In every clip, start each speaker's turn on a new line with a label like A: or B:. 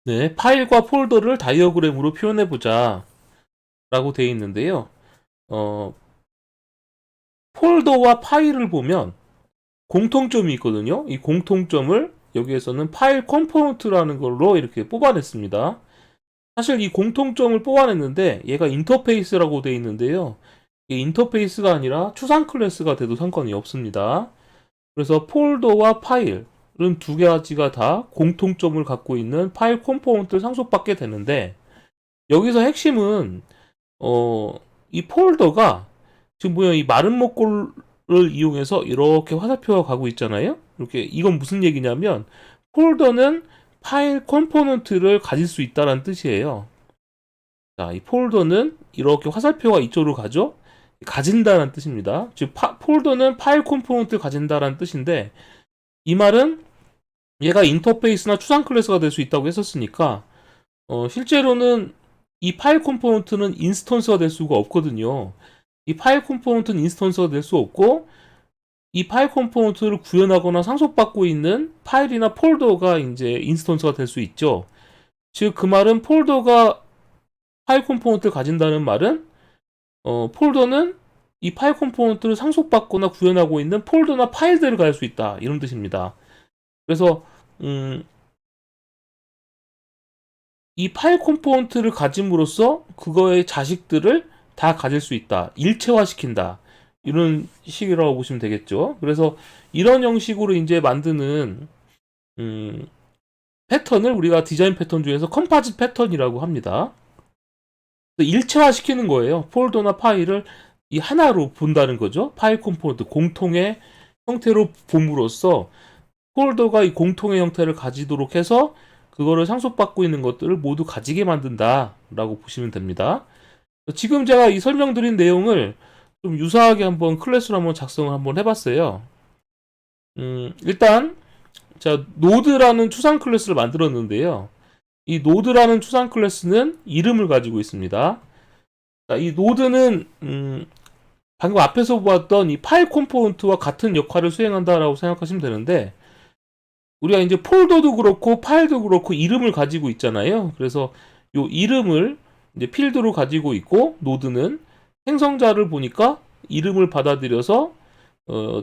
A: 네, 파일과 폴더를 다이어그램으로 표현해보자 라고 되어 있는데요. 어, 폴더와 파일을 보면 공통점이 있거든요. 이 공통점을 여기에서는 파일 컴포넌트라는 걸로 이렇게 뽑아냈습니다. 사실 이 공통점을 뽑아냈는데 얘가 인터페이스라고 되어 있는데요. 이게 인터페이스가 아니라 추상 클래스가 돼도 상관이 없습니다. 그래서 폴더와 파일은 두 가지가 다 공통점을 갖고 있는 파일 컴포넌트를 상속받게 되는데 여기서 핵심은 이 폴더가 지금 보면 이 마른 목골을 이용해서 이렇게 화살표가 가고 있잖아요. 이렇게 이건 무슨 얘기냐면 폴더는 파일 컴포넌트를 가질 수 있다는 뜻이에요. 자, 이 폴더는 이렇게 화살표가 이쪽으로 가죠. 가진다는 뜻입니다. 즉 폴더는 파일 컴포넌트를 가진다는 뜻인데 이 말은 얘가 인터페이스나 추상 클래스가 될 수 있다고 했었으니까 실제로는 이 파일 컴포넌트는 인스턴스가 될 수가 없거든요. 이 파일 컴포넌트는 인스턴스가 될 수 없고 이 파일 컴포넌트를 구현하거나 상속받고 있는 파일이나 폴더가 이제 인스턴스가 될 수 있죠. 즉 그 말은 폴더가 파일 컴포넌트를 가진다는 말은 폴더는 이 파일 컴포넌트를 상속받거나 구현하고 있는 폴더나 파일들을 가질 수 있다 이런 뜻입니다. 그래서 이 파일 컴포넌트를 가짐으로써 그거의 자식들을 다 가질 수 있다. 일체화시킨다. 이런 식이라고 보시면 되겠죠. 그래서 이런 형식으로 이제 만드는 패턴을 우리가 디자인 패턴 중에서 컴파짓 패턴이라고 합니다. 일체화시키는 거예요. 폴더나 파일을 이 하나로 본다는 거죠. 파일 컴포넌트 공통의 형태로 봄으로써 폴더가 이 공통의 형태를 가지도록 해서 그거를 상속받고 있는 것들을 모두 가지게 만든다 라고 보시면 됩니다. 지금 제가 이 설명드린 내용을 좀 유사하게 한번 클래스로 한번 작성을 한번 해봤어요. 일단 자 노드라는 추상 클래스를 만들었는데요. 이 노드라는 추상 클래스는 이름을 가지고 있습니다. 자, 이 노드는 방금 앞에서 보았던 이 파일 컴포넌트와 같은 역할을 수행한다라고 생각하시면 되는데 우리가 이제 폴더도 그렇고 파일도 그렇고 이름을 가지고 있잖아요. 그래서 이 이름을 이제 필드로 가지고 있고 노드는 행성자를 보니까 이름을 받아들여서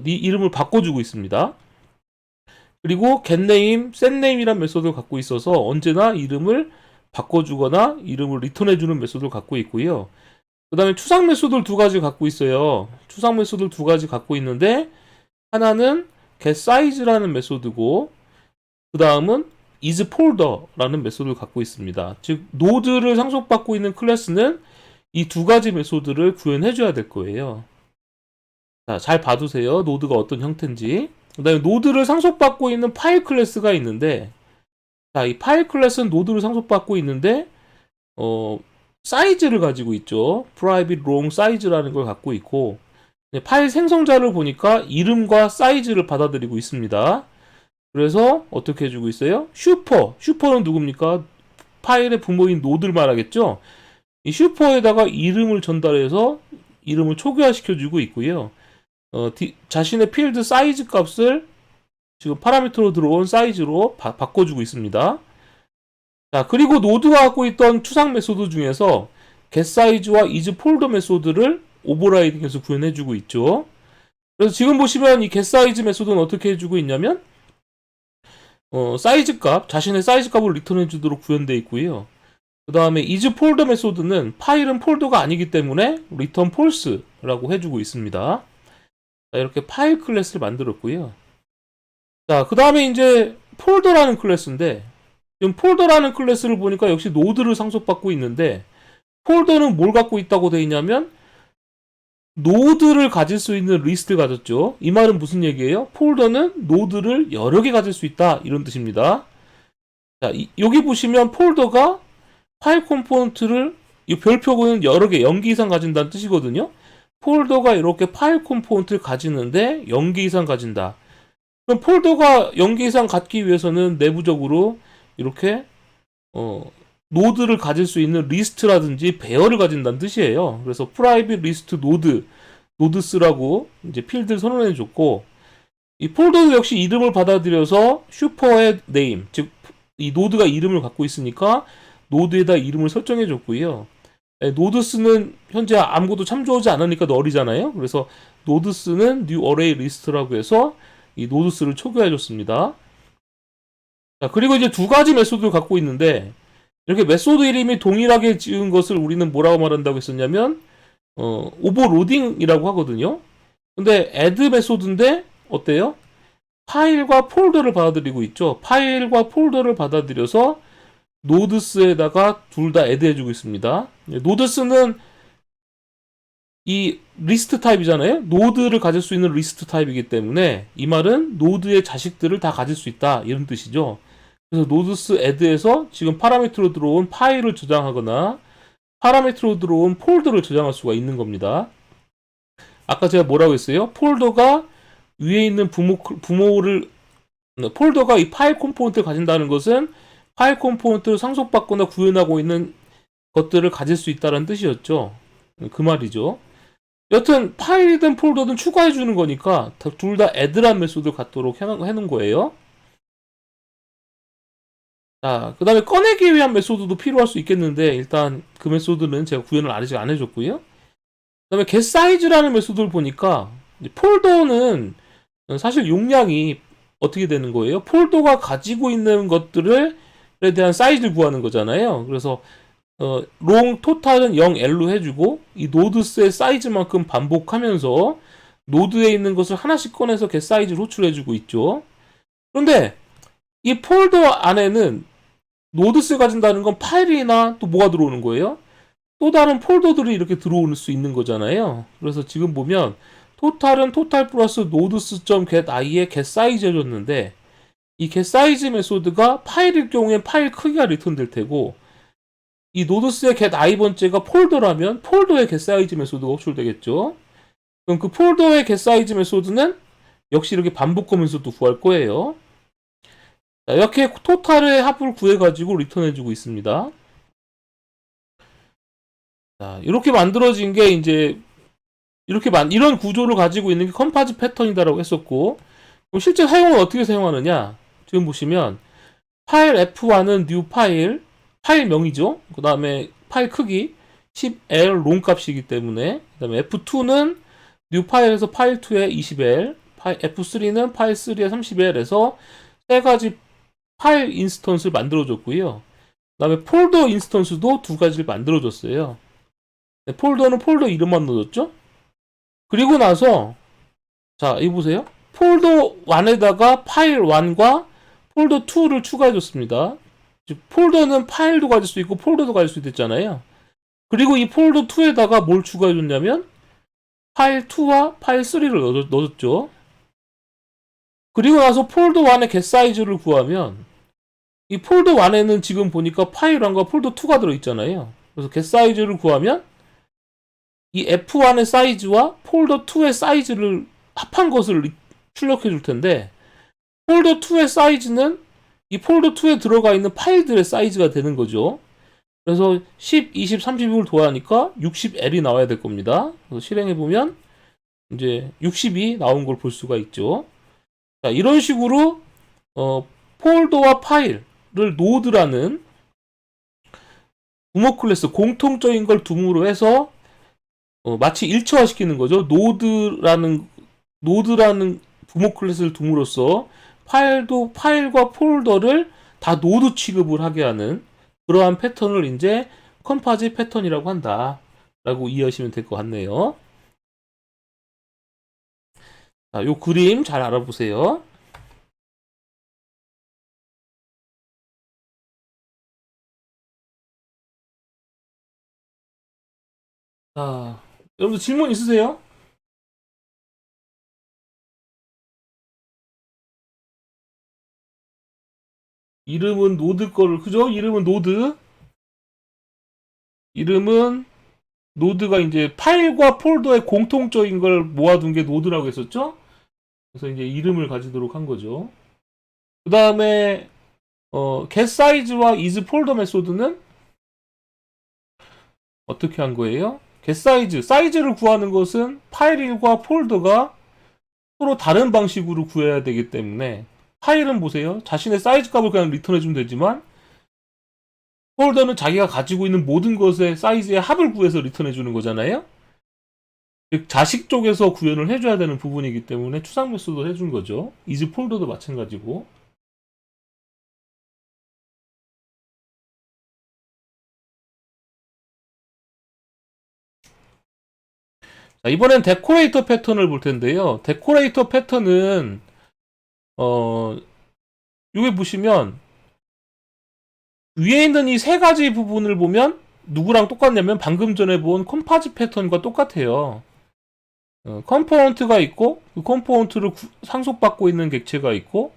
A: 네 이름을 바꿔주고 있습니다. 그리고 getName, setName이란 메소드를 갖고 있어서 언제나 이름을 바꿔주거나 이름을 리턴해주는 메소드를 갖고 있고요. 그 다음에 추상 메소드를 두 가지 갖고 있어요. 추상 메소드를 두 가지 갖고 있는데 하나는 getSize라는 메소드고 그 다음은 isPolder라는 메소드를 갖고 있습니다. 즉 노드를 상속받고 있는 클래스는 이 두 가지 메소드를 구현해줘야 될 거예요. 자, 잘 봐두세요. 노드가 어떤 형태인지. 그 다음에 노드를 상속받고 있는 파일 클래스가 있는데 자, 이 파일 클래스는 노드를 상속받고 있는데 사이즈를 가지고 있죠. private long size라는 걸 갖고 있고 파일 생성자를 보니까 이름과 사이즈를 받아들이고 있습니다. 그래서 어떻게 해주고 있어요? 슈퍼는 누굽니까? 파일의 부모인 노드를 말하겠죠. 이 슈퍼에다가 이름을 전달해서 이름을 초기화시켜주고 있고요. 자신의 필드 사이즈 값을 지금 파라미터로 들어온 사이즈로 바꿔주고 있습니다. 자, 그리고 노드가 갖고 있던 추상 메소드 중에서 getSize와 isPolder 메소드를 오버라이딩해서 구현해주고 있죠. 그래서 지금 보시면 이 getSize 메소드는 어떻게 해주고 있냐면 사이즈 값, 자신의 사이즈 값을 리턴해 주도록 구현되어 있고요. 그 다음에 isPolder 메소드는 파일은 폴더가 아니기 때문에 return false라고 해주고 있습니다. 자, 이렇게 파일 클래스를 만들었고요. 자, 그 다음에 이제 폴더라는 클래스인데 지금 폴더라는 클래스를 보니까 역시 노드를 상속받고 있는데 폴더는 뭘 갖고 있다고 되어 있냐면 노드를 가질 수 있는 리스트를 가졌죠. 이 말은 무슨 얘기예요? 폴더는 노드를 여러 개 가질 수 있다 이런 뜻입니다. 자, 여기 보시면 폴더가 파일 컴포넌트를 이 별표는 여러 개, 0개 이상 가진다는 뜻이거든요. 폴더가 이렇게 파일 컴포넌트를 가지는데 0개 이상 가진다. 그럼 폴더가 0개 이상 갖기 위해서는 내부적으로 이렇게 노드를 가질 수 있는 리스트라든지 배열을 가진다는 뜻이에요. 그래서 private list 노드스라고 이제 필드를 선언해 줬고 이 폴더도 역시 이름을 받아들여서 슈퍼의 name, 즉 이 노드가 이름을 갖고 있으니까 노드에다 이름을 설정해 줬고요. 노드스는 현재 아무것도 참조하지 않으니까 널이잖아요. 그래서 노드스는 new array list라고 해서 이 노드스를 초기화해 줬습니다. 자, 그리고 이제 두 가지 메소드를 갖고 있는데 이렇게 메소드 이름이 동일하게 지은 것을 우리는 뭐라고 말한다고 했었냐면 오버로딩이라고 하거든요. 근데 add 메소드인데 어때요? 파일과 폴더를 받아들이고 있죠. 파일과 폴더를 받아들여서 노드스에다가 둘 다 add 해주고 있습니다. 노드스는 이 리스트 타입이잖아요. 노드를 가질 수 있는 리스트 타입이기 때문에 이 말은 노드의 자식들을 다 가질 수 있다 이런 뜻이죠. 그래서 노드스 add에서 지금 파라미터로 들어온 파일을 저장하거나 파라미터로 들어온 폴더를 저장할 수가 있는 겁니다. 아까 제가 뭐라고 했어요? 폴더가 위에 있는 폴더가 이 파일 컴포넌트를 가진다는 것은 파일 컴포넌트를 상속받거나 구현하고 있는 것들을 가질 수 있다는 뜻이었죠. 그 말이죠. 여튼 파일이든 폴더든 추가해 주는 거니까 둘 다 add란 메소드를 갖도록 해놓은 거예요. 자, 그 다음에 꺼내기 위한 메소드도 필요할 수 있겠는데 일단 그 메소드는 제가 구현을 아직 안 해줬고요. 그 다음에 getSize라는 메소드를 보니까 폴더는 사실 용량이 어떻게 되는 거예요? 폴더가 가지고 있는 것들에 대한 사이즈를 구하는 거잖아요. 그래서 롱 토탈은 0L로 해주고 이 노드스의 사이즈만큼 반복하면서 노드에 있는 것을 하나씩 꺼내서 getSize를 호출해주고 있죠. 그런데 이 폴더 안에는 노드스 가진다는 건 파일이나 또 뭐가 들어오는 거예요? 또 다른 폴더들이 이렇게 들어올 수 있는 거잖아요. 그래서 지금 보면 토탈은 토탈 플러스 nodes.getI에 getSize 해줬는데 이 getSize 메소드가 파일일 경우엔 파일 크기가 리턴 될 테고 이 노드스의 getI 번째가 폴더라면 폴더의 getSize 메소드가 호출되겠죠. 그럼 그 폴더의 getSize 메소드는 역시 이렇게 반복하면서 또 구할 거예요. 자, 이렇게 토탈의 합을 구해가지고 리턴해주고 있습니다. 자, 이렇게 만들어진 게 이제 이런 구조를 가지고 있는 게 컴파즈 패턴이다라고 했었고, 그럼 실제 사용은 어떻게 사용하느냐? 지금 보시면 파일 F1은 new 파일명이죠. 그 다음에 파일 크기 10L 롱 값이기 때문에, 그 다음에 F2는 new 파일에서 파일 2에 20L, F3는 파일 3에 30L에서 세 가지 파일 인스턴스를 만들어줬고요. 그 다음에 폴더 인스턴스도 두 가지를 만들어줬어요. 폴더는 폴더 이름만 넣어줬죠. 그리고 나서 자, 이거 보세요. 폴더 1에다가 파일 1과 폴더 2를 추가해줬습니다. 즉 폴더는 파일도 가질 수 있고 폴더도 가질 수 있댔잖아요. 그리고 이 폴더 2에다가 뭘 추가해줬냐면 파일 2와 파일 3를 넣어줬죠. 그리고 나서 폴더 1의 getSize를 구하면 이 폴더 1에는 지금 보니까 파일 1과 폴더 2가 들어있잖아요. 그래서 getSize를 구하면 이 F1의 사이즈와 폴더 2의 사이즈를 합한 것을 출력해 줄 텐데 폴더 2의 사이즈는 이 폴더 2에 들어가 있는 파일들의 사이즈가 되는 거죠. 그래서 10, 20, 30을 더하니까 60L이 나와야 될 겁니다. 그래서 실행해 보면 이제 60이 나온 걸 볼 수가 있죠. 자, 이런 식으로 폴더와 파일을 노드라는 부모 클래스 공통적인 걸 둠으로 해서 마치 일체화시키는 거죠. 노드라는 부모 클래스를 둠으로써 파일과 폴더를 다 노드 취급을 하게 하는 그러한 패턴을 이제 컴파지 패턴이라고 한다라고 이해하시면 될 것 같네요. 자, 요 그림 잘 알아보세요. 자, 여러분들 질문 있으세요? 이름은 노드 거를, 그죠? 이름은 노드가 이제 파일과 폴더의 공통적인 걸 모아둔 게 노드라고 했었죠? 그래서 이제 이름을 가지도록 한 거죠. 그 다음에 getSize와 isPolder 메소드는 어떻게 한 거예요? 사이즈를 구하는 것은 파일 1과 폴더가 서로 다른 방식으로 구해야 되기 때문에 파일은 보세요. 자신의 사이즈 값을 그냥 리턴해주면 되지만 폴더는 자기가 가지고 있는 모든 것의 사이즈의 합을 구해서 리턴해주는 거잖아요. 즉 자식 쪽에서 구현을 해줘야 되는 부분이기 때문에 추상 메소드를 해준 거죠. is 폴더도 마찬가지고. 자, 이번엔 데코레이터 패턴을 볼 텐데요. 데코레이터 패턴은 여기 보시면 위에 있는 이 세 가지 부분을 보면 누구랑 똑같냐면 방금 전에 본 컴파지 패턴과 똑같아요. 컴포넌트가 있고 그 컴포넌트를 상속받고 있는 객체가 있고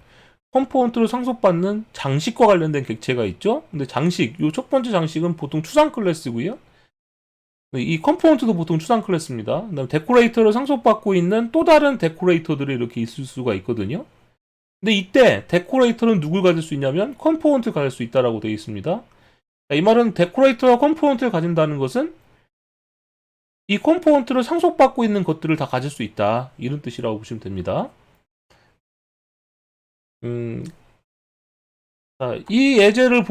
A: 컴포넌트를 상속받는 장식과 관련된 객체가 있죠. 근데 장식, 요 첫 번째 장식은 보통 추상 클래스고요. 이 컴포넌트도 보통 추상 클래스입니다. 그다음 데코레이터를 상속받고 있는 또 다른 데코레이터들이 이렇게 있을 수가 있거든요. 근데 이때 데코레이터는 누굴 가질 수 있냐면 컴포넌트를 가질 수 있다라고 되어 있습니다. 이 말은 데코레이터와 컴포넌트를 가진다는 것은 이 컴포넌트를 상속받고 있는 것들을 다 가질 수 있다. 이런 뜻이라고 보시면 됩니다. 자, 이 예제를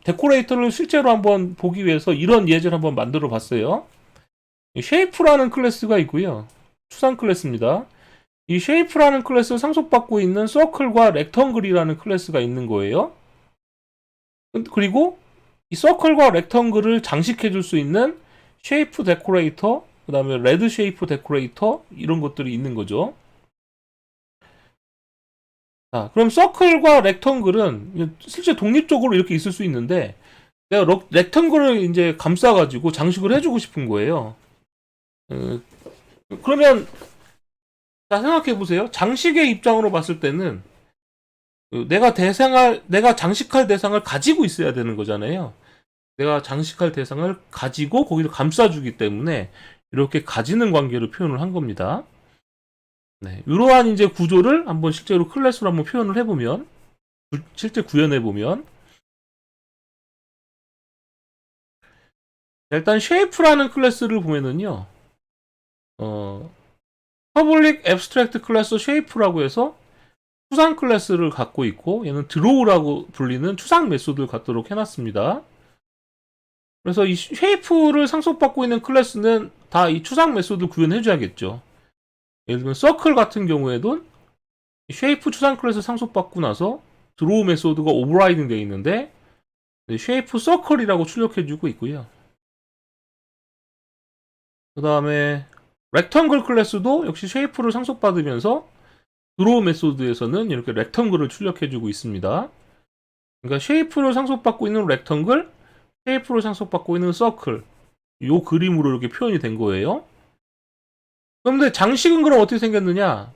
A: 데코레이터를 실제로 한번 보기 위해서 이런 예제를 한번 만들어 봤어요. 쉐이프라는 클래스가 있고요. 추상 클래스입니다. 이 쉐이프라는 클래스를 상속받고 있는 서클과 렉텅글이라는 클래스가 있는 거예요. 그리고 이 서클과 렉텅글을 장식해 줄 수 있는 쉐이프 데코레이터, 그 다음에 레드 쉐이프 데코레이터 이런 것들이 있는 거죠. 자, 그럼 서클과 렉텅글은 실제 독립적으로 이렇게 있을 수 있는데 내가 렉텅글을 이제 감싸가지고 장식을 해주고 싶은 거예요. 그러면 자, 생각해 보세요. 장식의 입장으로 봤을 때는 내가 장식할 대상을 가지고 있어야 되는 거잖아요. 내가 장식할 대상을 가지고 거기를 감싸주기 때문에 이렇게 가지는 관계로 표현을 한 겁니다. 네, 이러한 이제 구조를 한번 실제로 클래스로 한번 표현을 해보면, 실제 구현해보면, 일단 쉐이프라는 클래스를 보면은요, 퍼블릭 앱스트랙트 클래스 쉐이프라고 해서 추상 클래스를 갖고 있고, 얘는 드로우라고 불리는 추상 메소드를 갖도록 해놨습니다. 그래서 이 쉐이프를 상속받고 있는 클래스는 다 이 추상 메소드를 구현해줘야겠죠. 예를 들면 서클 같은 경우에도 쉐이프 추상 클래스 상속받고 나서 드로우 메소드가 오버라이딩 되어 있는데 쉐이프 서클이라고 출력해주고 있고요. 그 다음에 렉텅글 클래스도 역시 쉐이프를 상속받으면서 드로우 메소드에서는 이렇게 렉텅글을 출력해주고 있습니다. 그러니까 쉐이프를 상속받고 있는 렉텅글, 쉐이프를 상속받고 있는 서클, 요 그림으로 이렇게 표현이 된 거예요. 그런데 장식은 그럼 어떻게 생겼느냐?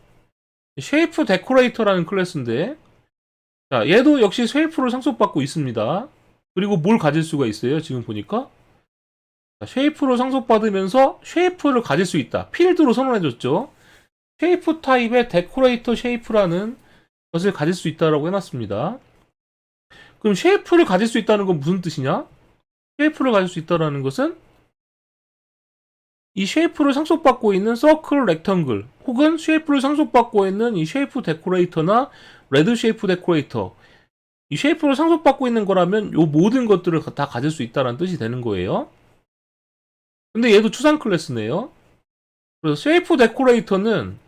A: 쉐이프 데코레이터라는 클래스인데, 자, 얘도 역시 쉐이프를 상속받고 있습니다. 그리고 뭘 가질 수가 있어요? 지금 보니까 자, 쉐이프를 상속받으면서 쉐이프를 가질 수 있다. 필드로 선언해줬죠. 쉐이프 타입의 데코레이터 쉐이프라는 것을 가질 수 있다라고 해놨습니다. 그럼 쉐이프를 가질 수 있다는 건 무슨 뜻이냐? 쉐이프를 가질 수 있다는 것은 이 쉐이프를 상속받고 있는 서클 렉텅글 혹은 쉐이프를 상속받고 있는 이 쉐이프 데코레이터나 레드 쉐이프 데코레이터 이 쉐이프를 상속받고 있는 거라면 요 모든 것들을 다 가질 수 있다는 뜻이 되는 거예요. 근데 얘도 추상 클래스네요. 그래서 쉐이프 데코레이터는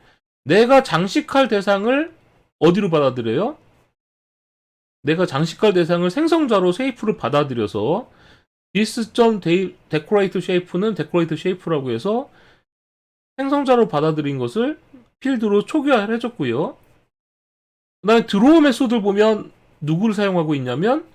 A: 내가 장식할 대상을 어디로 받아들여요? 내가 장식할 대상을 생성자로 쉐이프를 받아들여서 this.decorate shape는 decorate shape라고 해서 생성자로 받아들인 것을 필드로 초기화를 해줬고요. 그 다음에 드로우 메소드를 보면 누구를 사용하고 있냐면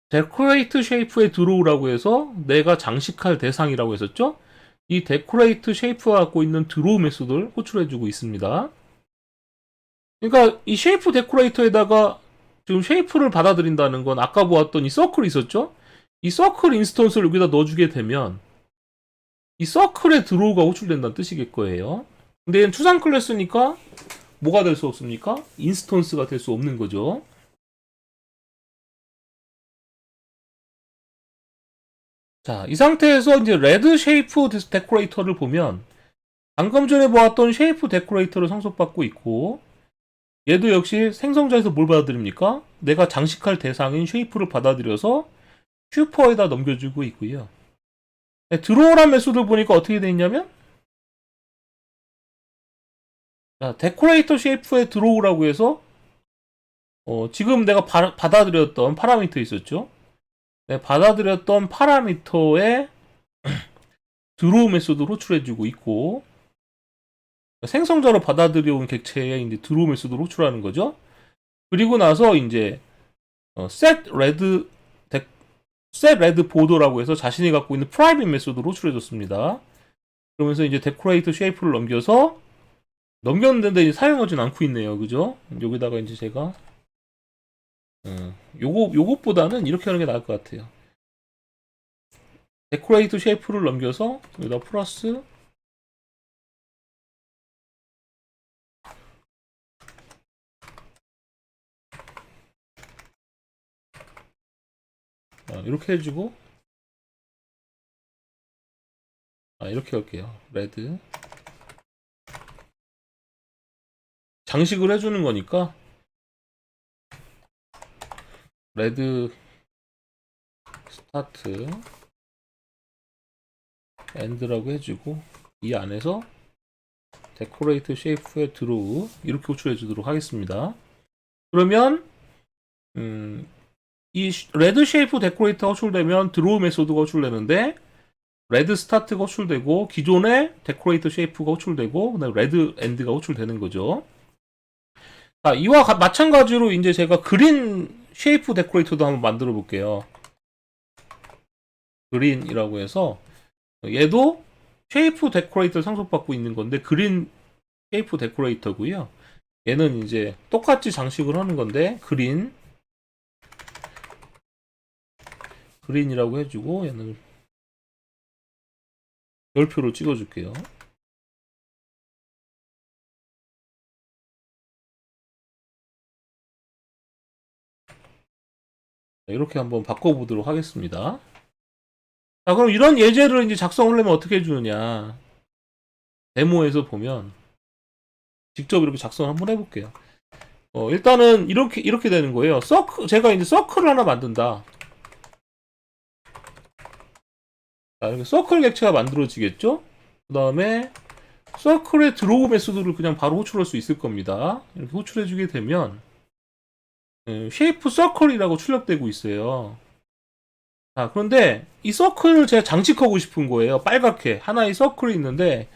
A: decorate shape의 드로우라고 해서 내가 장식할 대상이라고 했었죠. 이 decorate shape가 갖고 있는 드로우 메소드를 호출해주고 있습니다. 그러니까 이 쉐이프 데코레이터에다가 지금 쉐이프를 받아들인다는 건 아까 보았던 이 서클이 있었죠. 이 서클 인스턴스를 여기다 넣어주게 되면 이 서클에 드로우가 호출된다는 뜻이겠 거예요. 근데 얘는 추상 클래스니까 뭐가 될 수 없습니까? 인스턴스가 될 수 없는 거죠. 자, 이 상태에서 이제 레드 쉐이프 데코레이터를 보면 방금 전에 보았던 쉐이프 데코레이터를 상속받고 있고 얘도 역시 생성자에서 뭘 받아들입니까? 내가 장식할 대상인 쉐이프를 받아들여서 슈퍼에다 넘겨주고 있고요. 드로우란 메소드를 보니까 어떻게 돼 있냐면, 자, 데코레이터 쉐이프의 드로우라고 해서 지금 내가 받아들였던 파라미터 있었죠? 네, 받아들였던 파라미터에 드로우 메소드로 호출해주고 있고, 생성자로 받아들여온 객체에 이제 드로우 메소드로 호출하는 거죠. 그리고 나서 이제 set red 보더라고 해서 자신이 갖고 있는 프라이빗 메소드로 호출해줬습니다. 그러면서 이제 데코레이터 쉐이프를 넘겼는데 이제 사용하진 않고 있네요. 그죠? 여기다가 이제 제가 요것보다는 이렇게 하는 게 나을 것 같아요. 데코레이터 쉐이프를 넘겨서 여기다 플러스 이렇게 해주고 이렇게 할게요. 레드 장식을 해주는 거니까 레드 스타트 엔드라고 해주고 이 안에서 데코레이트 쉐이프의 드로우 이렇게 호출해 주도록 하겠습니다. 그러면 이 레드 쉐이프 데코레이터가 호출되면 드로우 메소드가 호출되는데 레드 스타트가 호출되고 기존의 데코레이터 쉐이프가 호출되고 그다음에 레드 엔드가 호출되는 거죠. 자, 이와 마찬가지로 이제 제가 그린 쉐이프 데코레이터도 한번 만들어 볼게요. 그린이라고 해서 얘도 쉐이프 데코레이터 상속받고 있는 건데 그린 쉐이프 데코레이터고요. 얘는 이제 똑같이 장식을 하는 건데 그린이라고 해주고 얘는 별표로 찍어줄게요. 이렇게 한번 바꿔보도록 하겠습니다. 자, 그럼 이런 예제를 이제 작성을 하려면 어떻게 해주느냐. 데모에서 보면 직접 이렇게 작성을 한번 해볼게요. 일단은 이렇게 되는 거예요. 제가 이제 서클을 하나 만든다. 자, 이렇게 서클 객체가 만들어지겠죠? 그 다음에 서클의 드로우 메소드를 그냥 바로 호출할 수 있을 겁니다. 이렇게 호출해주게 되면 쉐이프 서클이라고 출력되고 있어요. 자, 그런데 이 서클을 제가 장식하고 싶은 거예요. 빨갛게 하나의 서클이 있는데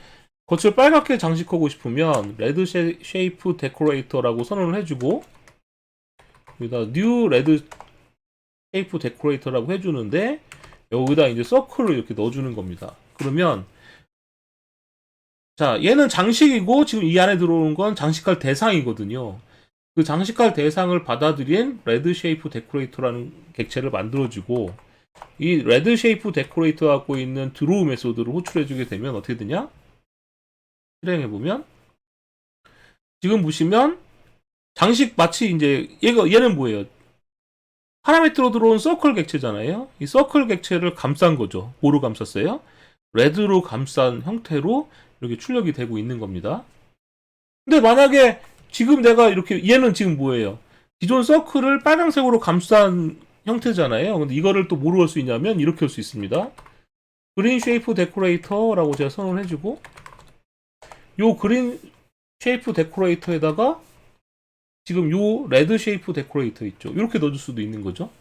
A: 겉을 빨갛게 장식하고 싶으면 레드 쉐이프 데코레이터라고 선언을 해주고 여기다 뉴 레드 쉐이프 데코레이터라고 해주는데 여기다 이제 서클을 이렇게 넣어주는 겁니다. 그러면 자, 얘는 장식이고 지금 이 안에 들어오는 건 장식할 대상이거든요. 그 장식할 대상을 받아들인 레드 쉐이프 데코레이터라는 객체를 만들어주고 이 레드 쉐이프 데코레이터 갖고 있는 드로우 메소드를 호출해주게 되면 어떻게 되냐? 실행해보면 지금 보시면 장식 마치 이제 얘는 뭐예요? 파라미터로 들어온 서클 객체잖아요. 이 서클 객체를 감싼 거죠. 뭐로 감쌌어요? 레드로 감싼 형태로 이렇게 출력이 되고 있는 겁니다. 근데 만약에 지금 내가 이렇게 얘는 지금 뭐예요? 기존 서클을 빨간색으로 감싼 형태잖아요. 근데 이거를 또 뭐로 할 수 있냐면 이렇게 할 수 있습니다. 그린 쉐이프 데코레이터라고 제가 선언을 해주고 요 그린 쉐이프 데코레이터에다가 지금 요 레드 쉐이프 데코레이터 있죠. 이렇게 넣어줄 수도 있는 거죠.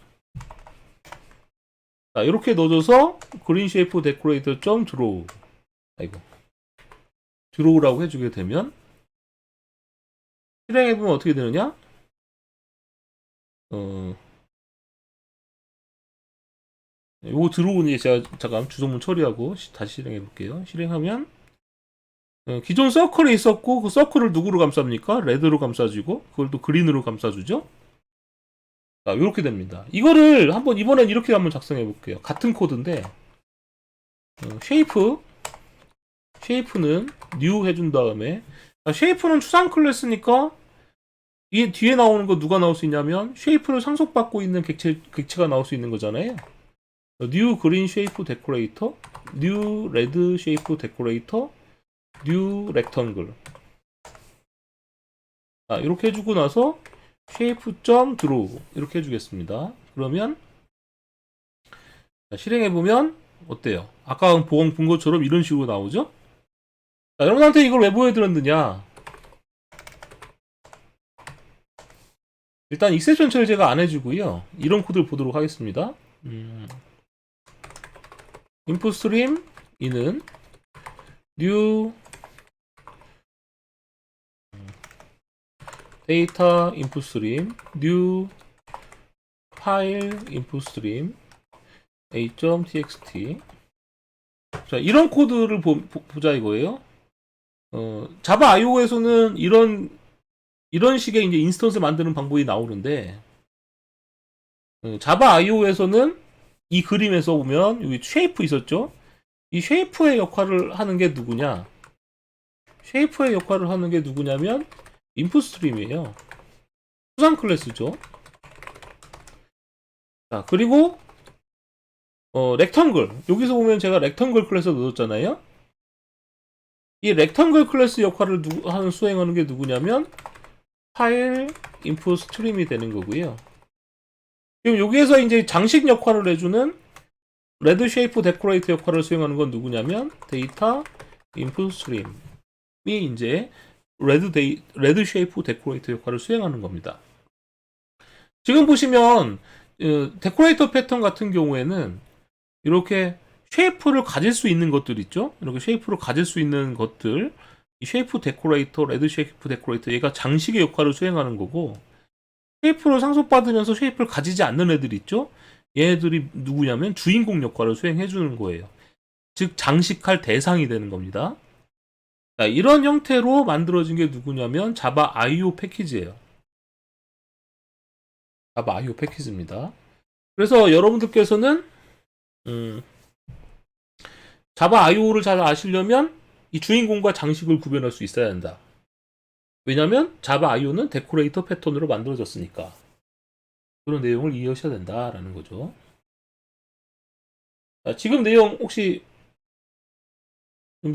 A: 자, 이렇게 넣어줘서 그린 쉐이프 데코레이터 점 드로우 드로우라고 해주게 되면 실행해보면 어떻게 되느냐? 요거 드로우는 제가 잠깐 주소문 처리하고 다시 실행해 볼게요. 실행하면 기존 서클이 있었고 그 서클을 누구로 감쌉니까? 레드로 감싸주고 그걸 또 그린으로 감싸주죠. 자, 이렇게 됩니다. 이거를 한번 이번엔 이렇게 한번 작성해 볼게요. 같은 코드인데 쉐이프는 new 해준 다음에 쉐이프는 추상 클래스니까 이 뒤에 나오는 거 누가 나올 수 있냐면 쉐이프를 상속받고 있는 객체가 나올 수 있는 거잖아요. new green shape decorator, new red shape decorator, new rectangle. 자, 이렇게 해주고 나서 shape.draw 이렇게 해주겠습니다. 그러면 실행해보면 어때요? 아까 본 것처럼 이런 식으로 나오죠? 자, 여러분한테 이걸 왜 보여드렸느냐? 일단 익셉션 처리제가 안 해주고요. 이런 코드를 보도록 하겠습니다. input stream 이는 new data input stream new file input stream a.txt. 자, 이런 코드를 보자 이거예요. 자바 IO에서는 이런 식의 이제 인스턴스 만드는 방법이 나오는데, 자바 IO에서는 이 그림에서 보면 여기 쉐이프 있었죠? 이 쉐이프의 역할을 하는 게 누구냐? 쉐이프의 역할을 하는 게 누구냐면 인풋 스트림이에요. 수상 클래스죠. 자, 그리고 렉텅글. 여기서 보면 제가 렉텅글 클래스 넣었잖아요. 이 렉텅글 클래스 역할을 수행하는 게 누구냐면 파일 인풋 스트림이 되는 거고요. 지금 여기에서 이제 장식 역할을 해주는 레드 쉐이프 데코레이터 역할을 수행하는 건 누구냐면 데이터 인풋 스트림이 이제 레드 쉐이프 데코레이터 역할을 수행하는 겁니다. 지금 보시면 데코레이터 패턴 같은 경우에는 이렇게 쉐이프를 가질 수 있는 것들 있죠? 이렇게 쉐이프를 가질 수 있는 것들, 이 쉐이프 데코레이터, 레드 쉐이프 데코레이터, 얘가 장식의 역할을 수행하는 거고, 쉐이프를 상속받으면서 쉐이프를 가지지 않는 애들 있죠? 얘네들이 누구냐면 주인공 역할을 수행해 주는 거예요. 즉 장식할 대상이 되는 겁니다. 자, 이런 형태로 만들어진 게 누구냐면 자바 IO 패키지예요. 자바 IO 패키지입니다. 그래서 여러분들께서는 자바 IO를 잘 아시려면 이 주인공과 장식을 구별할 수 있어야 한다. 왜냐면 자바 IO는 데코레이터 패턴으로 만들어졌으니까. 그런 내용을 이해하셔야 된다라는 거죠. 자, 지금 내용 혹시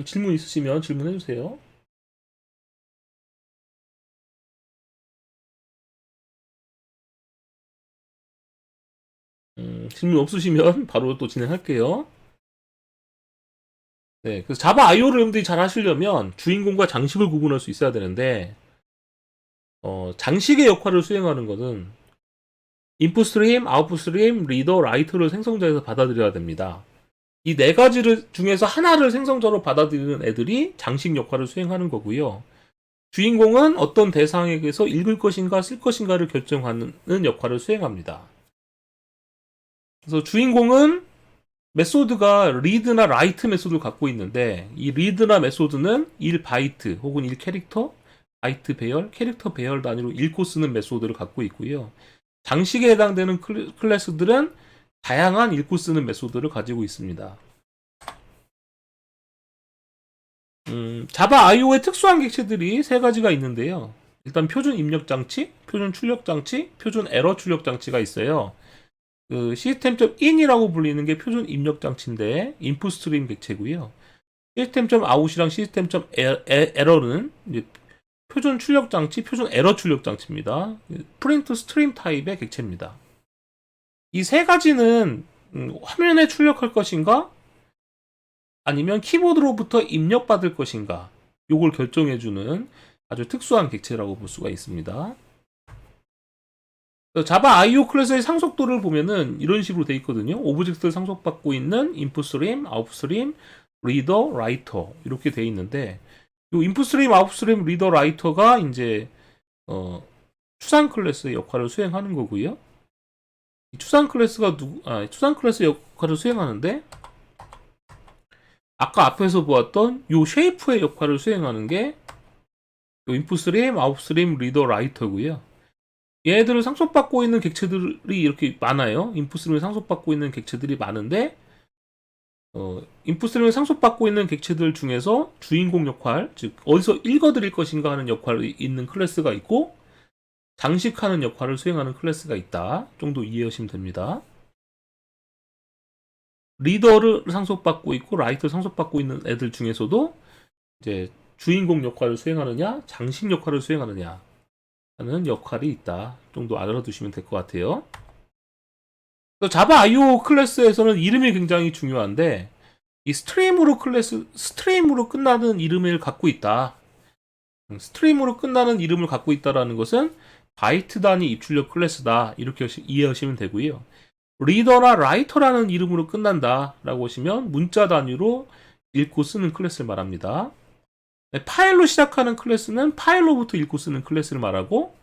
A: 질문 있으시면 질문해 주세요. 질문 없으시면 바로 또 진행할게요. 네, 그래서 자바 IO를 여러분들이 잘 하시려면 주인공과 장식을 구분할 수 있어야 되는데, 장식의 역할을 수행하는 것은 인풋 스트림, 아웃풋 스트림, 리더, 라이터를 생성자에서 받아들여야 됩니다. 이 네 가지를 중에서 하나를 생성자로 받아들이는 애들이 장식 역할을 수행하는 거고요. 주인공은 어떤 대상에게서 읽을 것인가 쓸 것인가를 결정하는 역할을 수행합니다. 그래서 주인공은 메소드가 리드나 라이트 메소드를 갖고 있는데, 이 리드나 메소드는 1바이트 혹은 1캐릭터, 바이트 배열, 캐릭터 배열 단위로 읽고 쓰는 메소드를 갖고 있고요. 장식에 해당되는 클래스들은 다양한 읽고 쓰는 메소드를 가지고 있습니다. 자바 IO의 특수한 객체들이 세 가지가 있는데요. 일단 표준 입력 장치, 표준 출력 장치, 표준 에러 출력 장치가 있어요. 그 시스템.in이라고 불리는 게 표준 입력 장치인데 인풋 스트림 객체고요. 시스템.out이랑 시스템.error는 이제 표준 출력 장치, 표준 에러 출력 장치입니다. 프린트 스트림 타입의 객체입니다. 이 세 가지는 화면에 출력할 것인가 아니면 키보드로부터 입력받을 것인가 요걸 결정해주는 아주 특수한 객체라고 볼 수가 있습니다. 자바 IO 클래스의 상속도를 보면은 이런 식으로 돼 있거든요. 오브젝트를 상속받고 있는 인풋 스트림, 아웃풋 스트림, 리더, 라이터 이렇게 돼 있는데, 이 인풋 스트림, 아웃풋 스트림, 리더, 라이터가 이제 추상 클래스의 역할을 수행하는 거고요. 이 추상 클래스가 추상 클래스 역할을 수행하는데, 아까 앞에서 보았던 이 쉐이프의 역할을 수행하는 게 이 인풋 스트림, 아웃풋 스트림, 리더, 라이터고요. 얘네들을 상속받고 있는 객체들이 이렇게 많아요. 인풋 스트림을 상속받고 있는 객체들이 많은데, 인풋 스트림을 상속받고 있는 객체들 중에서 주인공 역할, 즉 어디서 읽어드릴 것인가 하는 역할이 있는 클래스가 있고, 장식하는 역할을 수행하는 클래스가 있다 정도 이해하시면 됩니다. 리더를 상속받고 있고 라이터를 상속받고 있는 애들 중에서도 이제 주인공 역할을 수행하느냐, 장식 역할을 수행하느냐, 하는 역할이 있다 정도 알아두시면 될 것 같아요. 자바 IO 클래스에서는 이름이 굉장히 중요한데 이 스트림으로 끝나는 이름을 갖고 있다. 스트림으로 끝나는 이름을 갖고 있다라는 것은 바이트 단위 입출력 클래스다 이렇게 이해하시면 되고요. 리더나 라이터라는 이름으로 끝난다 라고 하시면 문자 단위로 읽고 쓰는 클래스를 말합니다. 파일로 시작하는 클래스는 파일로부터 읽고 쓰는 클래스를 말하고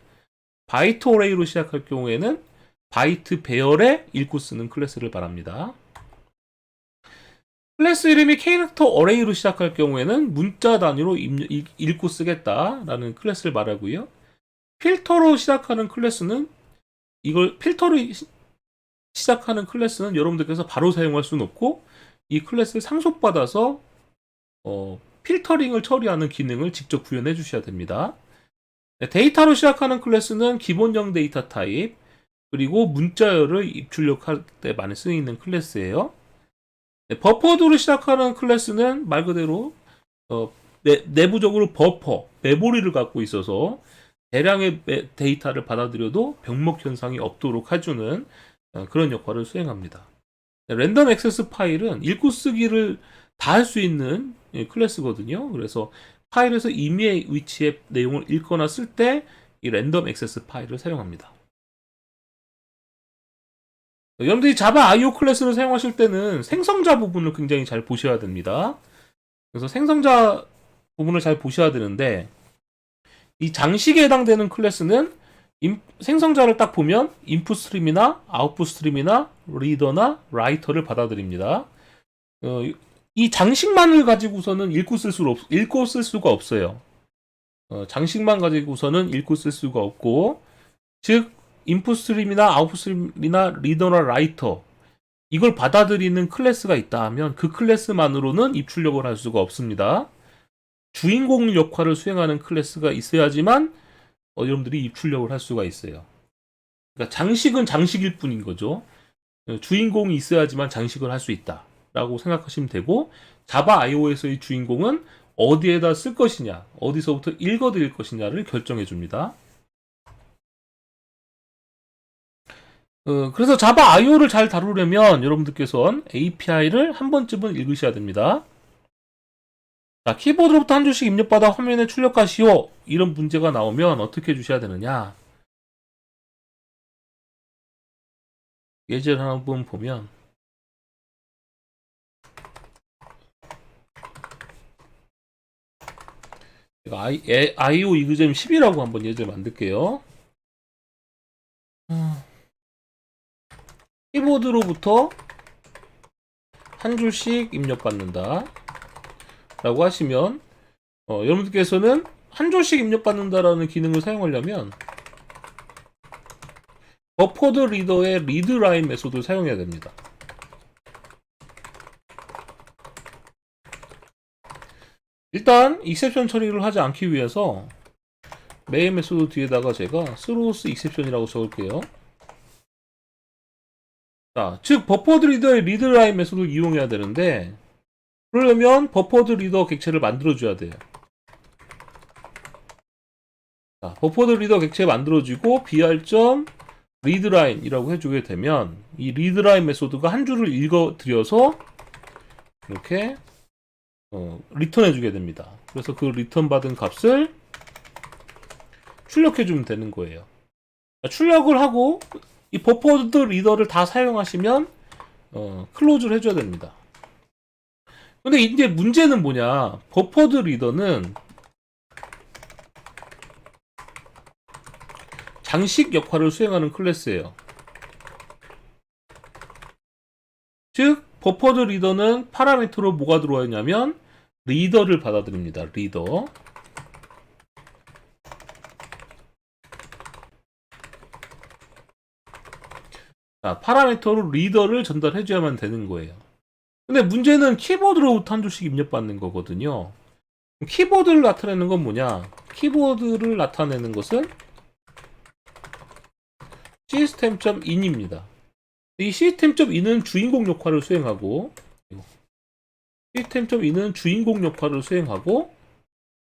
A: 바이트 어레이로 시작할 경우에는 바이트 배열에 읽고 쓰는 클래스를 말합니다. 클래스 이름이 캐릭터 어레이로 시작할 경우에는 문자 단위로 읽고 쓰겠다라는 클래스를 말하고요. 필터로 시작하는 클래스는 여러분들께서 바로 사용할 수는 없고 이 클래스를 상속받아서 필터링을 처리하는 기능을 직접 구현해 주셔야 됩니다. 데이터로 시작하는 클래스는 기본형 데이터 타입 그리고 문자열을 입출력할 때 많이 쓰이는 클래스예요. 버퍼드로 시작하는 클래스는 말 그대로 내부적으로 버퍼, 메모리를 갖고 있어서 대량의 데이터를 받아들여도 병목 현상이 없도록 해주는 그런 역할을 수행합니다. 랜덤 액세스 파일은 읽고 쓰기를 다 할 수 있는 클래스거든요. 그래서 파일에서 임의의 위치의 내용을 읽거나 쓸 때 이 랜덤 액세스 파일을 사용합니다. 여러분들이 자바 IO 클래스를 사용하실 때는 생성자 부분을 굉장히 잘 보셔야 됩니다. 그래서 생성자 부분을 잘 보셔야 되는데 이 장식에 해당되는 클래스는 생성자를 딱 보면 인풋 스트림이나 아웃풋 스트림이나 리더나 라이터를 받아들입니다. 이 장식만을 가지고서는 읽고 쓸 수가 없어요. 장식만 가지고서는 읽고 쓸 수가 없고, 즉 인풋 스트림이나 아웃풋 스트림이나 리더나 라이터 이걸 받아들이는 클래스가 있다 하면 그 클래스만으로는 입출력을 할 수가 없습니다. 주인공 역할을 수행하는 클래스가 있어야지만 여러분들이 입출력을 할 수가 있어요. 그러니까 장식은 장식일 뿐인 거죠. 주인공이 있어야지만 장식을 할 수 있다 라고 생각하시면 되고, 자바 IO에서의 주인공은 어디에다 쓸 것이냐, 어디서부터 읽어드릴 것이냐를 결정해 줍니다. 그래서 자바 IO를 잘 다루려면 여러분들께서는 API를 한 번쯤은 읽으셔야 됩니다. 자, 키보드로부터 한 줄씩 입력받아 화면에 출력하시오. 이런 문제가 나오면 어떻게 해주셔야 되느냐. 예제를 한번 보면 제가 IO 이그잼 10이라고 한번 예제를 만들게요. 키보드로부터 한 줄씩 입력받는다 라고 하시면 여러분들께서는 한 줄씩 입력받는다라는 기능을 사용하려면 버퍼드 리더의 리드라인 메소드를 사용해야 됩니다. 일단 익셉션 처리를 하지 않기 위해서 메인 메소드 뒤에다가 제가 스로우스 익셉션이라고 적을게요. 자, 즉 버퍼드 리더의 리드라인 메소드를 이용해야 되는데, 그러려면 버퍼드 리더 객체를 만들어줘야 돼요. 자, 버퍼드 리더 객체 만들어주고 br.readline 이라고 해주게 되면 이 리드라인 메소드가 한 줄을 읽어드려서 이렇게 리턴해주게 됩니다. 그래서 그 리턴 받은 값을 출력해주면 되는 거예요. 자, 출력을 하고 이 버퍼드 리더를 다 사용하시면 클로즈를 해줘야 됩니다. 근데 이제 문제는 뭐냐, 버퍼드 리더는 장식 역할을 수행하는 클래스예요. 즉 버퍼드 리더는 파라미터로 뭐가 들어와 있냐면 리더를 받아들입니다. 리더. 자, 파라미터로 리더를 전달해줘야만 되는 거예요. 근데 문제는 키보드로부터 한 줄씩 입력받는 거거든요. 키보드를 나타내는 건 뭐냐? 키보드를 나타내는 것은 system.in입니다. 이 system.in은 주인공 역할을 수행하고,